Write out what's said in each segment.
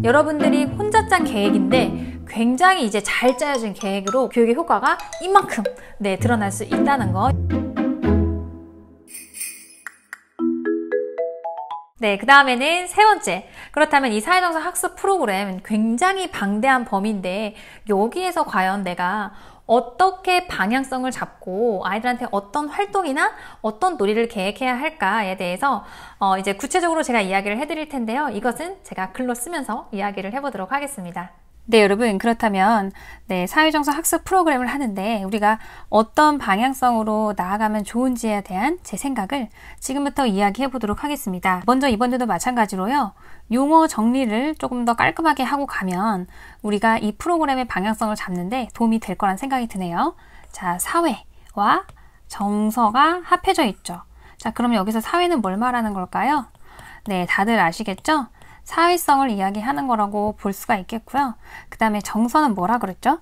여러분들이 혼자 짠 계획인데 굉장히 이제 잘 짜여진 계획으로 교육의 효과가 이만큼 드러날 수 있다는 거. 그 다음에는 세 번째. 그렇다면 이 사회정서 학습 프로그램은 굉장히 방대한 범위인데 여기에서 과연 내가 어떻게 방향성을 잡고 아이들한테 어떤 활동이나 어떤 놀이를 계획해야 할까에 대해서 이제 구체적으로 제가 이야기를 해드릴 텐데요. 이것은 제가 글로 쓰면서 이야기를 해보도록 하겠습니다. 네, 여러분, 그렇다면 사회정서 학습 프로그램을 하는데 우리가 어떤 방향성으로 나아가면 좋은지에 대한 제 생각을 지금부터 이야기해 보도록 하겠습니다. 먼저 이번에도 마찬가지로요. 용어 정리를 조금 더 깔끔하게 하고 가면 우리가 이 프로그램의 방향성을 잡는데 도움이 될 거란 생각이 드네요. 자, 사회와 정서가 합해져 있죠. 자, 그럼 여기서 사회는 뭘 말하는 걸까요? 네, 다들 아시겠죠? 사회성을 이야기하는 거라고 볼 수가 있겠고요. 그 다음에 정서는 뭐라 그랬죠?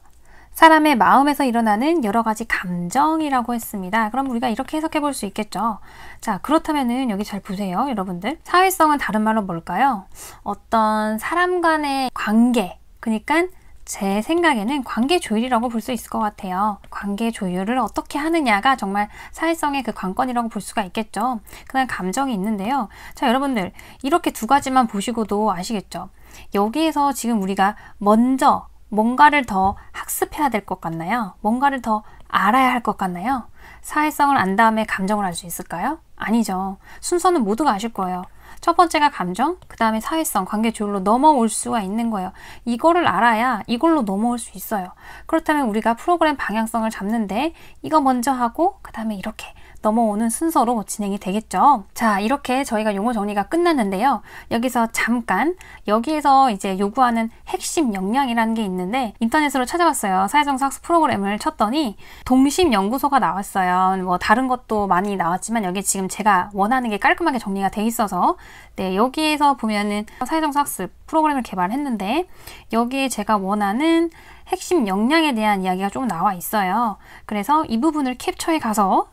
사람의 마음에서 일어나는 여러 가지 감정이라고 했습니다. 그럼 우리가 이렇게 해석해 볼 수 있겠죠. 자, 그렇다면은 여기 잘 보세요, 여러분들. 사회성은 다른 말로 뭘까요? 어떤 사람 간의 관계, 그러니까 제 생각에는 관계 조율이라고 볼 수 있을 것 같아요. 관계 조율을 어떻게 하느냐가 정말 사회성의 그 관건이라고 볼 수가 있겠죠. 그다음 감정이 있는데요. 자, 여러분들 이렇게 두 가지만 보시고도 아시겠죠? 여기에서 지금 우리가 먼저 뭔가를 더 학습해야 될 것 같나요? 뭔가를 더 알아야 할 것 같나요? 사회성을 안 다음에 감정을 알 수 있을까요? 아니죠. 순서는 모두가 아실 거예요. 첫 번째가 감정, 그 다음에 사회성, 관계 조율로 넘어올 수가 있는 거예요. 이거를 알아야 이걸로 넘어올 수 있어요. 그렇다면 우리가 프로그램 방향성을 잡는데 이거 먼저 하고 그 다음에 이렇게 넘어오는 순서로 진행이 되겠죠. 자, 이렇게 저희가 용어 정리가 끝났는데요. 여기서 잠깐 여기에서 이제 요구하는 핵심 역량이라는 게 있는데 인터넷으로 찾아봤어요. 사회정서 학습 프로그램을 쳤더니 동심연구소가 나왔어요. 뭐 다른 것도 많이 나왔지만 여기 지금 제가 원하는 게 깔끔하게 정리가 돼 있어서 여기에서 보면은 사회정서 학습 프로그램을 개발했는데 여기에 제가 원하는 핵심 역량에 대한 이야기가 좀 나와 있어요. 그래서 이 부분을 캡처해 가서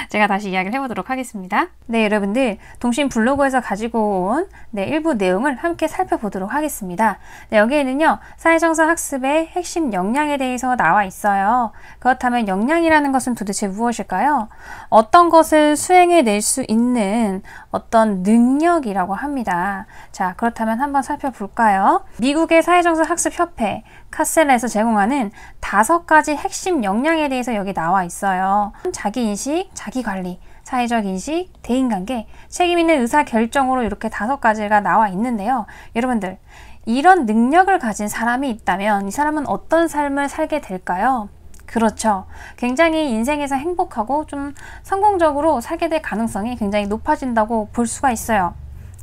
제가 다시 이야기를 해보도록 하겠습니다. 네, 여러분들 동심 블로그에서 가지고 온 일부 내용을 함께 살펴보도록 하겠습니다. 여기에는요, 사회정서 학습의 핵심 역량에 대해서 나와 있어요. 그렇다면 역량이라는 것은 도대체 무엇일까요? 어떤 것을 수행해낼 수 있는 어떤 능력이라고 합니다. 자, 그렇다면 한번 살펴볼까요? 미국의 사회정서 학습협회 카셀에서 제공하는 5가지 핵심 역량에 대해서 여기 나와 있어요. 자기인식, 자기관리, 사회적 인식, 대인관계, 책임있는 의사결정으로 이렇게 5가지가 나와 있는데요. 여러분들, 이런 능력을 가진 사람이 있다면 이 사람은 어떤 삶을 살게 될까요? 그렇죠. 굉장히 인생에서 행복하고 좀 성공적으로 살게 될 가능성이 굉장히 높아진다고 볼 수가 있어요.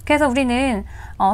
그래서 우리는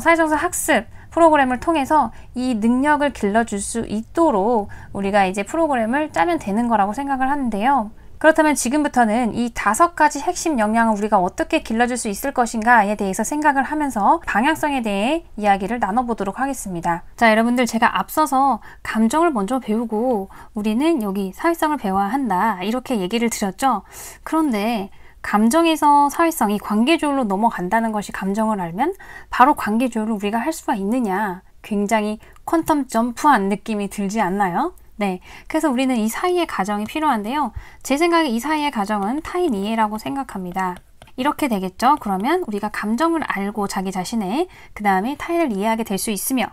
사회정서 학습 프로그램을 통해서 이 능력을 길러줄 수 있도록 우리가 이제 프로그램을 짜면 되는 거라고 생각을 하는데요. 그렇다면 지금부터는 이 5가지 핵심 역량을 우리가 어떻게 길러줄 수 있을 것인가에 대해서 생각을 하면서 방향성에 대해 이야기를 나눠보도록 하겠습니다. 자, 여러분들 제가 앞서서 감정을 먼저 배우고 우리는 여기 사회성을 배워야 한다 이렇게 얘기를 드렸죠. 그런데 감정에서 사회성이 관계조율로 넘어간다는 것이 감정을 알면 바로 관계조율을 우리가 할 수가 있느냐, 굉장히 퀀텀 점프한 느낌이 들지 않나요? 네, 그래서 우리는 이 사이의 과정이 필요한데요. 제 생각에 이 사이의 과정은 타인 이해라고 생각합니다. 이렇게 되겠죠. 그러면 우리가 감정을 알고 자기 자신의 그 다음에 타인을 이해하게 될 수 있으며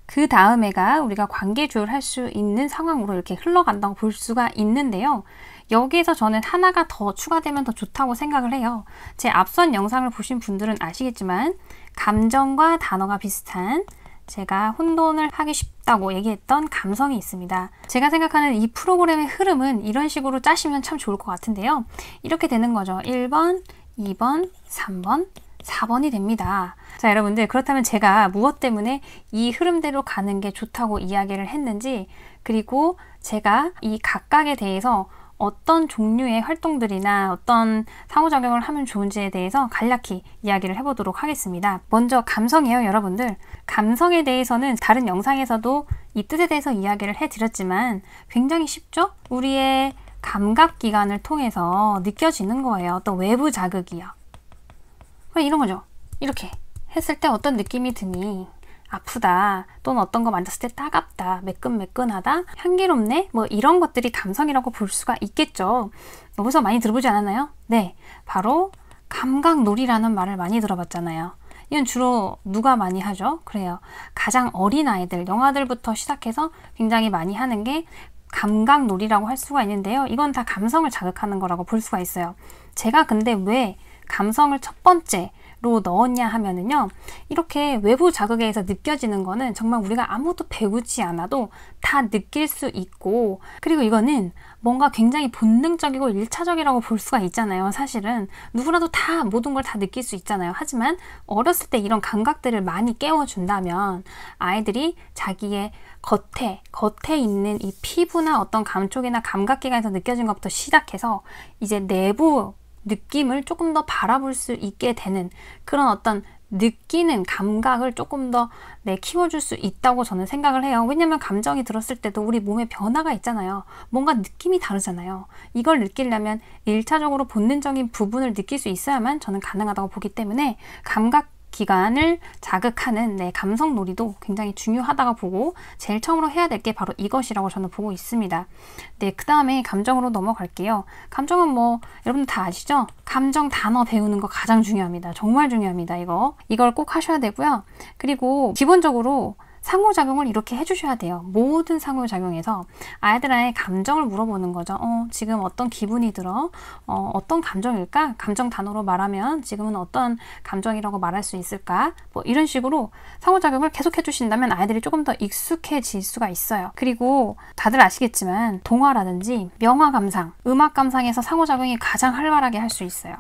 그 다음에가 우리가 관계 조율할 수 있는 상황으로 이렇게 흘러간다고 볼 수가 있는데요. 여기에서 저는 하나가 더 추가되면 더 좋다고 생각을 해요. 제 앞선 영상을 보신 분들은 아시겠지만 감정과 단어가 비슷한 제가 혼돈을 하기 쉽다고 얘기했던 감성이 있습니다. 제가 생각하는 이 프로그램의 흐름은 이런 식으로 짜시면 참 좋을 것 같은데요. 이렇게 되는 거죠. 1번, 2번, 3번, 4번이 됩니다. 자, 여러분들 그렇다면 제가 무엇 때문에 이 흐름대로 가는 게 좋다고 이야기를 했는지, 그리고 제가 이 각각에 대해서 어떤 종류의 활동들이나 어떤 상호작용을 하면 좋은지에 대해서 간략히 이야기를 해보도록 하겠습니다. 먼저 감성이에요, 여러분들. 감성에 대해서는 다른 영상에서도 이 뜻에 대해서 이야기를 해드렸지만 굉장히 쉽죠? 우리의 감각기관을 통해서 느껴지는 거예요. 어떤 외부 자극이요. 이런 거죠. 이렇게 했을 때 어떤 느낌이 드니? 아프다, 또는 어떤 거 만졌을 때 따갑다, 매끈매끈하다, 향기롭네, 뭐 이런 것들이 감성이라고 볼 수가 있겠죠. 여기서 많이 들어보지 않았나요? 네, 바로 감각놀이라는 말을 많이 들어봤잖아요. 이건 주로 누가 많이 하죠? 그래요. 가장 어린 아이들, 영아들부터 시작해서 굉장히 많이 하는 게 감각놀이라고 할 수가 있는데요. 이건 다 감성을 자극하는 거라고 볼 수가 있어요. 제가 근데 왜 감성을 첫 번째로 넣었냐 하면은요, 이렇게 외부 자극에 의해서 느껴지는 거는 정말 우리가 아무것도 배우지 않아도 다 느낄 수 있고, 그리고 이거는 뭔가 굉장히 본능적이고 1차적이라고 볼 수가 있잖아요. 사실은 누구라도 다 모든 걸 다 느낄 수 있잖아요. 하지만 어렸을 때 이런 감각들을 많이 깨워준다면 아이들이 자기의 겉에 있는 이 피부나 어떤 감촉이나 감각기관에서 느껴진 것부터 시작해서 이제 내부 느낌을 조금 더 바라볼 수 있게 되는 그런 어떤 느끼는 감각을 조금 더 키워줄 수 있다고 저는 생각을 해요. 왜냐면 감정이 들었을 때도 우리 몸에 변화가 있잖아요. 뭔가 느낌이 다르잖아요. 이걸 느끼려면 1차적으로 본능적인 부분을 느낄 수 있어야만 저는 가능하다고 보기 때문에 감각 기관을 자극하는 감성놀이도 굉장히 중요하다고 보고 제일 처음으로 해야 될 게 바로 이것이라고 저는 보고 있습니다. 네, 그 다음에 감정으로 넘어갈게요. 감정은 뭐 여러분들 다 아시죠? 감정 단어 배우는 거 가장 중요합니다. 정말 중요합니다. 이걸 꼭 하셔야 되고요. 그리고 기본적으로 상호작용을 이렇게 해주셔야 돼요. 모든 상호작용에서 아이들의 감정을 물어보는 거죠. 지금 어떤 기분이 들어? 어떤 감정일까? 감정 단어로 말하면 지금은 어떤 감정이라고 말할 수 있을까? 뭐 이런 식으로 상호작용을 계속 해주신다면 아이들이 조금 더 익숙해질 수가 있어요. 그리고 다들 아시겠지만 동화라든지 명화 감상, 음악 감상에서 상호작용이 가장 활발하게 할 수 있어요.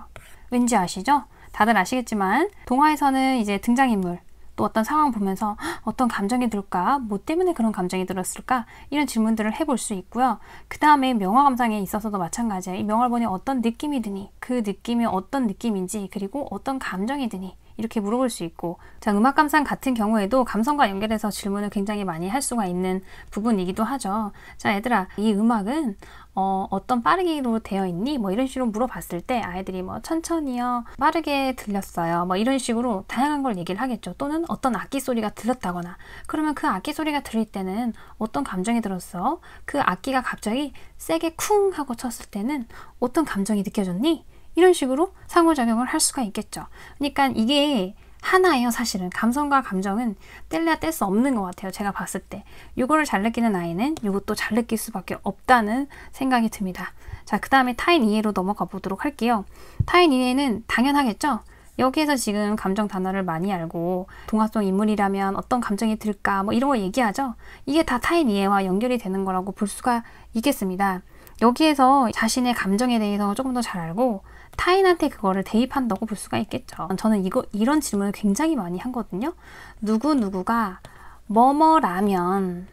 왠지 아시죠? 다들 아시겠지만 동화에서는 이제 등장인물 또 어떤 상황 보면서 어떤 감정이 들까? 뭐 때문에 그런 감정이 들었을까? 이런 질문들을 해볼 수 있고요. 그 다음에 명화 감상에 있어서도 마찬가지예요. 이 명화를 보니 어떤 느낌이 드니? 그 느낌이 어떤 느낌인지, 그리고 어떤 감정이 드니? 이렇게 물어볼 수 있고, 자, 음악 감상 같은 경우에도 감성과 연결해서 질문을 굉장히 많이 할 수가 있는 부분이기도 하죠. 자, 얘들아, 이 음악은 어떤 빠르기로 되어 있니? 뭐 이런 식으로 물어봤을 때 아이들이 뭐 천천히요, 빠르게 들렸어요, 뭐 이런 식으로 다양한 걸 얘기를 하겠죠. 또는 어떤 악기 소리가 들렸다거나, 그러면 그 악기 소리가 들릴 때는 어떤 감정이 들었어? 그 악기가 갑자기 세게 쿵 하고 쳤을 때는 어떤 감정이 느껴졌니? 이런 식으로 상호작용을 할 수가 있겠죠. 그러니까 이게 하나예요. 사실은 감성과 감정은 뗄래야 뗄 수 없는 것 같아요. 제가 봤을 때 이거를 잘 느끼는 아이는 이것도 잘 느낄 수밖에 없다는 생각이 듭니다. 자, 그 다음에 타인 이해로 넘어가 보도록 할게요. 타인 이해는 당연하겠죠. 여기에서 지금 감정 단어를 많이 알고 동화 속 인물이라면 어떤 감정이 들까 뭐 이런 거 얘기하죠. 이게 다 타인 이해와 연결이 되는 거라고 볼 수가 있겠습니다. 여기에서 자신의 감정에 대해서 조금 더 잘 알고 타인한테 그거를 대입한다고 볼 수가 있겠죠. 저는 이런 질문을 굉장히 많이 하거든요. 누구누구가 뭐뭐라면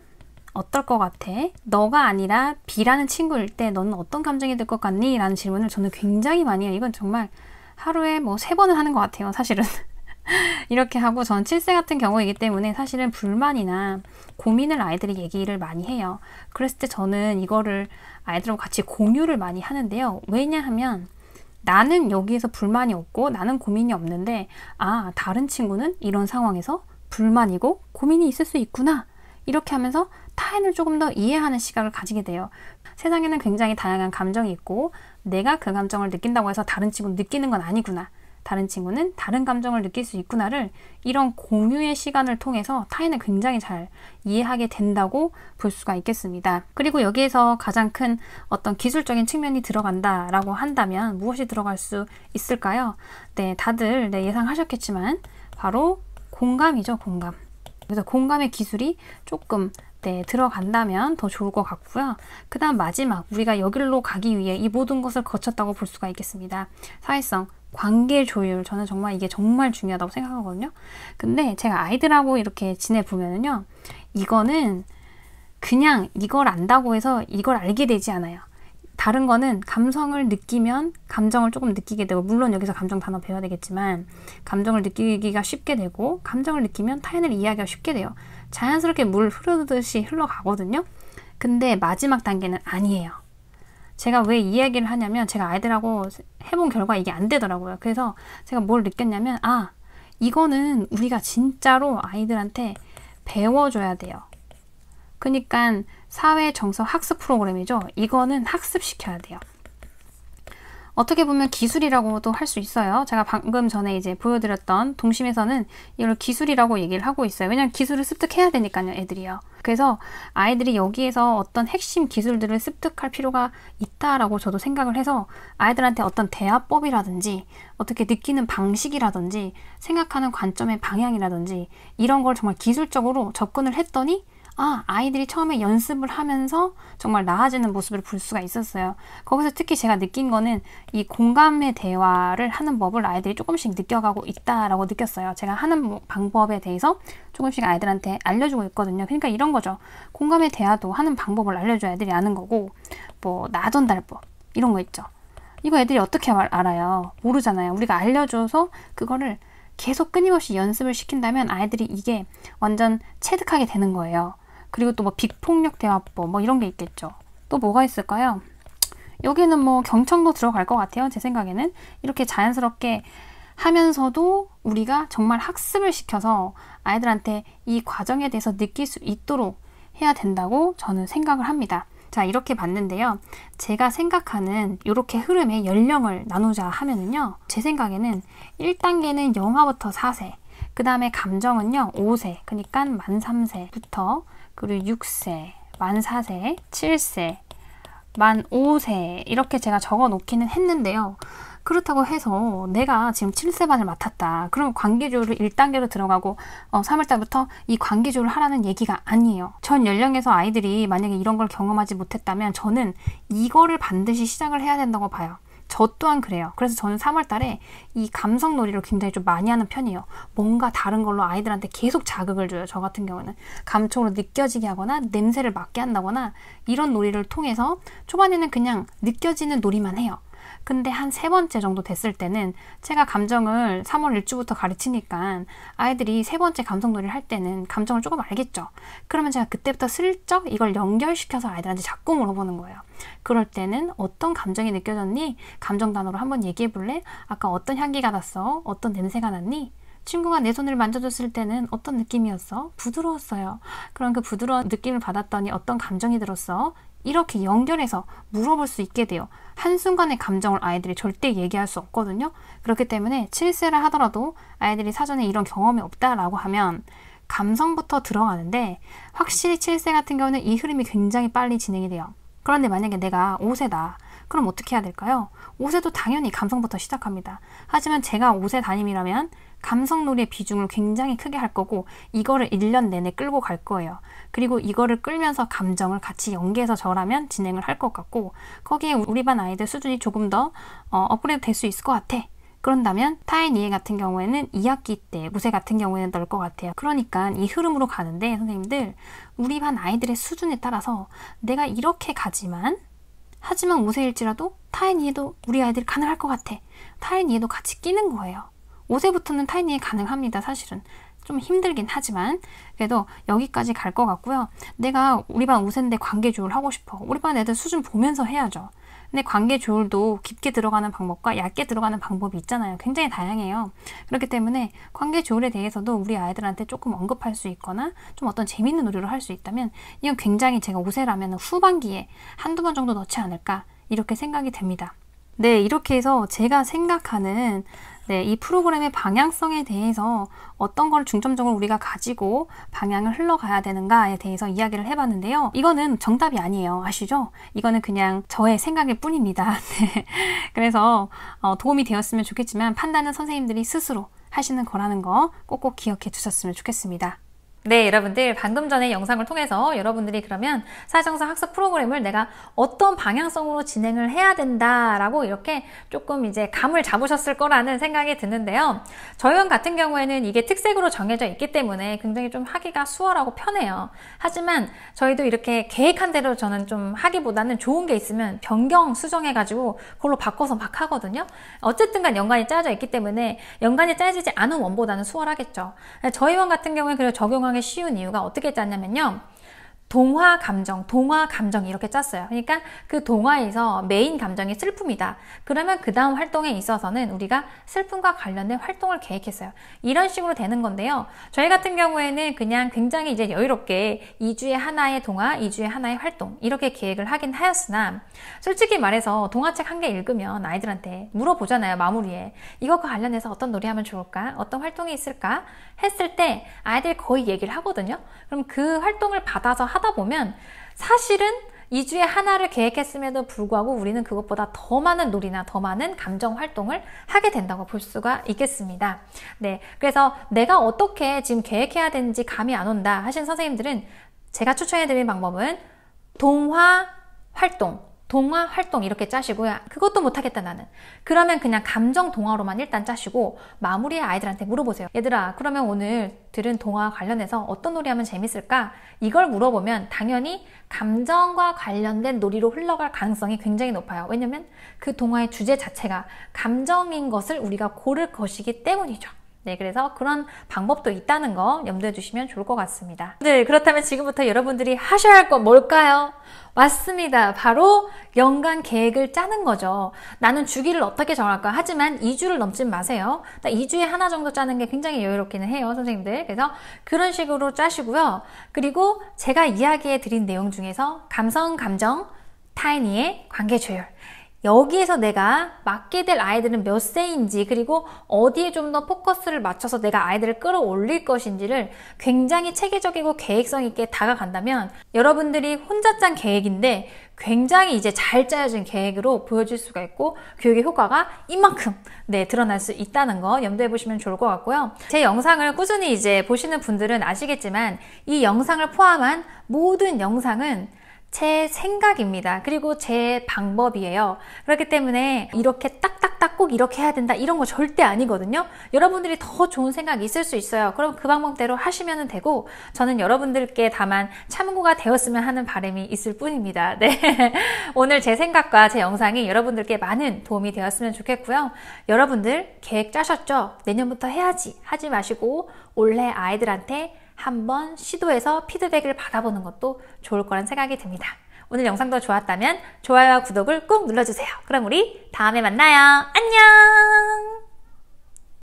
어떨 것 같아? 너가 아니라 B라는 친구일 때 너는 어떤 감정이 들 것 같니? 라는 질문을 저는 굉장히 많이 해요. 이건 정말 하루에 뭐 3번은 하는 것 같아요. 사실은. 이렇게 하고 전 7세 같은 경우이기 때문에 사실은 불만이나 고민을 아이들이 얘기를 많이 해요. 그랬을 때 저는 이거를 아이들하고 같이 공유를 많이 하는데요. 왜냐하면 나는 여기에서 불만이 없고 나는 고민이 없는데 다른 친구는 이런 상황에서 불만이고 고민이 있을 수 있구나. 이렇게 하면서 타인을 조금 더 이해하는 시각을 가지게 돼요. 세상에는 굉장히 다양한 감정이 있고 내가 그 감정을 느낀다고 해서 다른 친구는 느끼는 건 아니구나. 다른 친구는 다른 감정을 느낄 수 있구나를 이런 공유의 시간을 통해서 타인을 굉장히 잘 이해하게 된다고 볼 수가 있겠습니다. 그리고 여기에서 가장 큰 어떤 기술적인 측면이 들어간다라고 한다면 무엇이 들어갈 수 있을까요? 네, 다들 예상하셨겠지만 바로 공감이죠, 공감. 그래서 공감의 기술이 조금 들어간다면 더 좋을 것 같고요. 그 다음 마지막, 우리가 여기로 가기 위해 이 모든 것을 거쳤다고 볼 수가 있겠습니다. 사회성, 관계 조율, 저는 정말 이게 정말 중요하다고 생각하거든요. 근데 제가 아이들하고 이렇게 지내보면은요, 이거는 그냥 이걸 안다고 해서 이걸 알게 되지 않아요. 다른 거는 감성을 느끼면 감정을 조금 느끼게 되고, 물론 여기서 감정 단어 배워야 되겠지만 감정을 느끼기가 쉽게 되고, 감정을 느끼면 타인을 이해하기가 쉽게 돼요. 자연스럽게 물 흐르듯이 흘러가거든요. 근데 마지막 단계는 아니에요. 제가 왜 이 이야기를 하냐면 제가 아이들하고 해본 결과 이게 안 되더라고요. 그래서 제가 뭘 느꼈냐면 이거는 우리가 진짜로 아이들한테 배워줘야 돼요. 그러니까 사회 정서 학습 프로그램이죠. 이거는 학습시켜야 돼요. 어떻게 보면 기술이라고도 할 수 있어요. 제가 방금 전에 이제 보여드렸던 동심에서는 이걸 기술이라고 얘기를 하고 있어요. 왜냐면 기술을 습득해야 되니까요, 애들이요. 그래서 아이들이 여기에서 어떤 핵심 기술들을 습득할 필요가 있다라고 저도 생각을 해서 아이들한테 어떤 대화법이라든지 어떻게 느끼는 방식이라든지 생각하는 관점의 방향이라든지 이런 걸 정말 기술적으로 접근을 했더니 아이들이 처음에 연습을 하면서 정말 나아지는 모습을 볼 수가 있었어요. 거기서 특히 제가 느낀 거는 이 공감의 대화를 하는 법을 아이들이 조금씩 느껴가고 있다라고 느꼈어요. 제가 하는 방법에 대해서 조금씩 아이들한테 알려주고 있거든요. 그러니까 이런 거죠. 공감의 대화도 하는 방법을 알려줘야 애들이 아는 거고, 뭐 나전달법 이런 거 있죠. 이거 애들이 어떻게 알아요? 모르잖아요. 우리가 알려줘서 그거를 계속 끊임없이 연습을 시킨다면 아이들이 이게 완전 체득하게 되는 거예요. 그리고 또 뭐 빅폭력 대화법 뭐 이런 게 있겠죠. 또 뭐가 있을까요? 여기는 뭐 경청도 들어갈 것 같아요. 제 생각에는 이렇게 자연스럽게 하면서도 우리가 정말 학습을 시켜서 아이들한테 이 과정에 대해서 느낄 수 있도록 해야 된다고 저는 생각을 합니다. 자, 이렇게 봤는데요. 제가 생각하는 이렇게 흐름의 연령을 나누자 하면은요. 제 생각에는 1단계는 0화부터 4세, 그 다음에 감정은요 5세, 그러니까 만 3세부터, 그리고 6세, 만 4세, 7세, 만 5세 이렇게 제가 적어 놓기는 했는데요. 그렇다고 해서 내가 지금 7세반을 맡았다. 그럼 관계조율을 1단계로 들어가고 3월달부터 이 관계조율을 하라는 얘기가 아니에요. 전 연령에서 아이들이 만약에 이런 걸 경험하지 못했다면 저는 이거를 반드시 시작을 해야 된다고 봐요. 저 또한 그래요. 그래서 저는 3월달에 이 감성놀이를 굉장히 좀 많이 하는 편이에요. 뭔가 다른 걸로 아이들한테 계속 자극을 줘요. 저 같은 경우는 감촉으로 느껴지게 하거나 냄새를 맡게 한다거나 이런 놀이를 통해서 초반에는 그냥 느껴지는 놀이만 해요. 근데 한 3번째 정도 됐을 때는 제가 감정을 3월 1주부터 가르치니까 아이들이 3번째 감성놀이를 할 때는 감정을 조금 알겠죠. 그러면 제가 그때부터 슬쩍 이걸 연결시켜서 아이들한테 자꾸 물어보는 거예요. 그럴 때는 어떤 감정이 느껴졌니? 감정 단어로 한번 얘기해 볼래? 아까 어떤 향기가 났어? 어떤 냄새가 났니? 친구가 내 손을 만져줬을 때는 어떤 느낌이었어? 부드러웠어요. 그럼 그 부드러운 느낌을 받았더니 어떤 감정이 들었어? 이렇게 연결해서 물어볼 수 있게 돼요. 한순간의 감정을 아이들이 절대 얘기할 수 없거든요. 그렇기 때문에 7세라 하더라도 아이들이 사전에 이런 경험이 없다라고 하면 감성부터 들어가는데 확실히 7세 같은 경우는 이 흐름이 굉장히 빨리 진행이 돼요. 그런데 만약에 내가 5세다. 그럼 어떻게 해야 될까요? 5세도 당연히 감성부터 시작합니다. 하지만 제가 5세 담임이라면 감성놀이의 비중을 굉장히 크게 할 거고 이거를 1년 내내 끌고 갈 거예요. 그리고 이거를 끌면서 감정을 같이 연계해서 저라면 진행을 할 것 같고 거기에 우리 반 아이들 수준이 조금 더 업그레이드 될 수 있을 것 같아. 그런다면 타인이해 같은 경우에는 2학기 때, 무세 같은 경우에는 넣을 것 같아요. 그러니까 이 흐름으로 가는데 선생님들 우리 반 아이들의 수준에 따라서 내가 이렇게 가지만 하지만 우세일지라도 타인이해도 우리 아이들이 가능할 것 같아. 타인이해도 같이 끼는 거예요. 5세부터는 타인이해 가능합니다. 사실은 좀 힘들긴 하지만 그래도 여기까지 갈 것 같고요. 내가 우리 반 5세인데 관계조율 하고 싶어. 우리 반 애들 수준 보면서 해야죠. 근데 관계조율도 깊게 들어가는 방법과 얇게 들어가는 방법이 있잖아요. 굉장히 다양해요. 그렇기 때문에 관계조율에 대해서도 우리 아이들한테 조금 언급할 수 있거나 좀 어떤 재밌는 놀이를 할 수 있다면 이건 굉장히 제가 5세라면 후반기에 한두 번 정도 넣지 않을까 이렇게 생각이 됩니다. 네, 이렇게 해서 제가 생각하는 이 프로그램의 방향성에 대해서 어떤 걸 중점적으로 우리가 가지고 방향을 흘러가야 되는가에 대해서 이야기를 해봤는데요. 이거는 정답이 아니에요. 아시죠? 이거는 그냥 저의 생각일 뿐입니다. 네. 그래서 도움이 되었으면 좋겠지만 판단은 선생님들이 스스로 하시는 거라는 거 꼭꼭 기억해 주셨으면 좋겠습니다. 네, 여러분들 방금 전에 영상을 통해서 여러분들이 그러면 사회정서 학습 프로그램을 내가 어떤 방향성으로 진행을 해야 된다라고 이렇게 조금 이제 감을 잡으셨을 거라는 생각이 드는데요. 저희 반 같은 경우에는 이게 특색으로 정해져 있기 때문에 굉장히 좀 하기가 수월하고 편해요. 하지만 저희도 이렇게 계획한 대로 저는 좀 하기보다는 좋은 게 있으면 변경 수정해가지고 그걸로 바꿔서 막 하거든요. 어쨌든 간 연관이 짜여져 있기 때문에 연관이 짜여지지 않은 원보다는 수월하겠죠. 저희 반 같은 경우에 그래서 적용하기 쉬운 이유가 어떻게 짰냐면요. 동화 감정 이렇게 짰어요. 그러니까 그 동화에서 메인 감정이 슬픔이다. 그러면 그 다음 활동에 있어서는 우리가 슬픔과 관련된 활동을 계획했어요. 이런 식으로 되는 건데요. 저희 같은 경우에는 그냥 굉장히 이제 여유롭게 2주에 하나의 동화, 2주에 하나의 활동 이렇게 계획을 하긴 하였으나 솔직히 말해서 동화책 한 개 읽으면 아이들한테 물어보잖아요. 마무리에. 이것과 관련해서 어떤 놀이 하면 좋을까? 어떤 활동이 있을까? 했을 때 아이들이 거의 얘기를 하거든요. 그럼 그 활동을 받아서 하다 보면 사실은 2주에 하나를 계획했음에도 불구하고 우리는 그것보다 더 많은 놀이나 더 많은 감정 활동을 하게 된다고 볼 수가 있겠습니다. 네, 그래서 내가 어떻게 지금 계획해야 되는지 감이 안 온다 하신 선생님들은 제가 추천해드리는 방법은 동화 활동 이렇게 짜시고요. 그것도 못하겠다 나는. 그러면 그냥 감정 동화로만 일단 짜시고 마무리에 아이들한테 물어보세요. 얘들아, 그러면 오늘 들은 동화 관련해서 어떤 놀이 하면 재밌을까? 이걸 물어보면 당연히 감정과 관련된 놀이로 흘러갈 가능성이 굉장히 높아요. 왜냐면 그 동화의 주제 자체가 감정인 것을 우리가 고를 것이기 때문이죠. 네, 그래서 그런 방법도 있다는 거 염두에 두시면 좋을 것 같습니다. 네, 그렇다면 지금부터 여러분들이 하셔야 할 건 뭘까요? 맞습니다. 바로 연간 계획을 짜는 거죠. 나는 주기를 어떻게 정할까? 하지만 2주를 넘진 마세요. 2주에 하나 정도 짜는 게 굉장히 여유롭기는 해요, 선생님들. 그래서 그런 식으로 짜시고요. 그리고 제가 이야기해 드린 내용 중에서 감성, 감정, 타인이의 관계 조율. 여기에서 내가 맡게 될 아이들은 몇 세인지 그리고 어디에 좀 더 포커스를 맞춰서 내가 아이들을 끌어올릴 것인지를 굉장히 체계적이고 계획성 있게 다가간다면 여러분들이 혼자 짠 계획인데 굉장히 이제 잘 짜여진 계획으로 보여줄 수가 있고 교육의 효과가 이만큼 드러날 수 있다는 거 염두해 보시면 좋을 것 같고요. 제 영상을 꾸준히 이제 보시는 분들은 아시겠지만 이 영상을 포함한 모든 영상은 제 생각입니다. 그리고 제 방법이에요. 그렇기 때문에 이렇게 딱딱딱 꼭 이렇게 해야 된다 이런 거 절대 아니거든요. 여러분들이 더 좋은 생각이 있을 수 있어요. 그럼 그 방법대로 하시면 되고 저는 여러분들께 다만 참고가 되었으면 하는 바람이 있을 뿐입니다. 네. 오늘 제 생각과 제 영상이 여러분들께 많은 도움이 되었으면 좋겠고요. 여러분들 계획 짜셨죠? 내년부터 해야지 하지 마시고 올해 아이들한테 한번 시도해서 피드백을 받아보는 것도 좋을 거란 생각이 듭니다. 오늘 영상도 좋았다면 좋아요와 구독을 꼭 눌러주세요. 그럼 우리 다음에 만나요. 안녕!